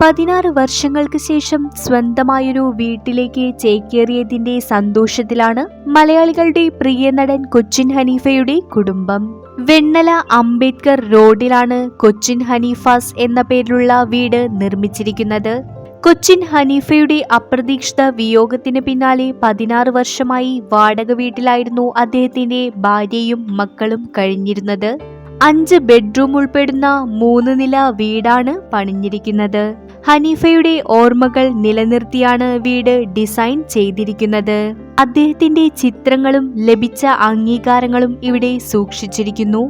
16 വർഷങ്ങൾക്ക് ശേഷം സ്വന്തമായൊരു വീട്ടിലേക്ക് ചേക്കേറിയതിന്റെ സന്തോഷത്തിലാണ് മലയാളികളുടെ പ്രിയ നടൻ കൊച്ചിൻ ഹനീഫയുടെ കുടുംബം. വെണ്ണല അംബേദ്കർ റോഡിലാണ് കൊച്ചിൻ ഹനീഫാസ് എന്ന പേരിലുള്ള വീട് നിർമ്മിച്ചിരിക്കുന്നത്. കൊച്ചിൻ ഹനീഫയുടെ അപ്രതീക്ഷിത വിയോഗത്തിന് പിന്നാലെ 16 വർഷമായി വാടക വീട്ടിലായിരുന്നു അദ്ദേഹത്തിന്റെ ഭാര്യയും മക്കളും കഴിഞ്ഞിരുന്നത്. 5 ബെഡ്റൂം ഉൾപ്പെടുന്ന 3 നില വീടാണ് പണിഞ്ഞിരിക്കുന്നത്. ഹനീഫയുടെ ഓർമ്മകൾ നിലനിർത്തിയാണ് വീട് ഡിസൈൻ ചെയ്തിരിക്കുന്നത്. അദ്ദേഹത്തിന്റെ ചിത്രങ്ങളും ലഭിച്ച അംഗീകാരങ്ങളും ഇവിടെ സൂക്ഷിച്ചിരിക്കുന്നു.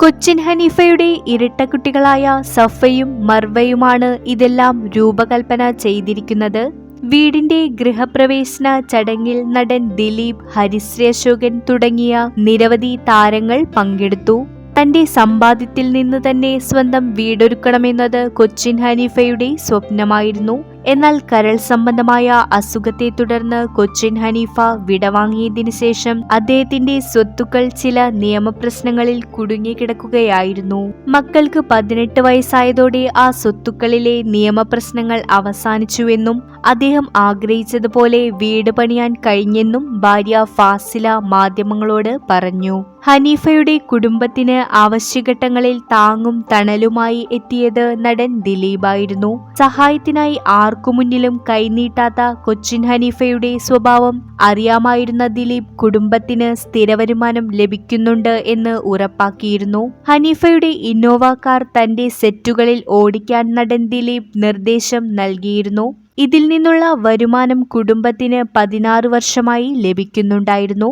കൊച്ചിൻ ഹനീഫയുടെ ഇരട്ടക്കുട്ടികളായ സഫയും മർവയുമാണ് ഇതെല്ലാം രൂപകൽപ്പന ചെയ്തിരിക്കുന്നത്. വീടിന്റെ ഗൃഹപ്രവേശന ചടങ്ങിൽ നടൻ ദിലീപ്, ഹരിശ്രീ അശോകൻ തുടങ്ങിയ നിരവധി താരങ്ങൾ പങ്കെടുത്തു. തന്റെ സമ്പാദ്യത്തിൽ നിന്ന് തന്നെ സ്വന്തം വീടൊരുക്കണമെന്നത് കൊച്ചിൻ ഹനീഫയുടെ സ്വപ്നമായിരുന്നു. എന്നാൽ കരൾ സംബന്ധമായ അസുഖത്തെ തുടർന്ന് കൊച്ചിൻ ഹനീഫ വിടവാങ്ങിയതിനു ശേഷം അദ്ദേഹത്തിന്റെ സ്വത്തുക്കൾ ചില നിയമപ്രശ്നങ്ങളിൽ കുടുങ്ങിക്കിടക്കുകയായിരുന്നു. മക്കൾക്ക് 18 വയസ്സായതോടെ ആ സ്വത്തുക്കളിലെ നിയമപ്രശ്നങ്ങൾ അവസാനിച്ചുവെന്നും അദ്ദേഹം ആഗ്രഹിച്ചതുപോലെ വീട് പണിയാൻ കഴിഞ്ഞെന്നും ഭാര്യ ഫാസില മാധ്യമങ്ങളോട് പറഞ്ഞു. ഹനീഫയുടെ കുടുംബത്തിന് ആവശ്യഘട്ടങ്ങളിൽ താങ്ങും തണലുമായി എത്തിയത് നടൻ ദിലീപായിരുന്നു. സഹായത്തിനായി ആർക്കുമുന്നിലും കൈനീട്ടാത്ത കൊച്ചിൻ ഹനീഫയുടെ സ്വഭാവം അറിയാമായിരുന്ന ദിലീപ് കുടുംബത്തിന് സ്ഥിരവരുമാനം ലഭിക്കുന്നുണ്ട് എന്ന് ഉറപ്പാക്കിയിരുന്നു. ഹനീഫയുടെ ഇന്നോവ കാർ തന്റെ സെറ്റുകളിൽ ഓടിക്കാൻ നടൻ ദിലീപ് നിർദ്ദേശം നൽകിയിരുന്നു. ഇതിൽ നിന്നുള്ള വരുമാനം കുടുംബത്തിന് 16 വർഷമായി ലഭിക്കുന്നുണ്ടായിരുന്നു.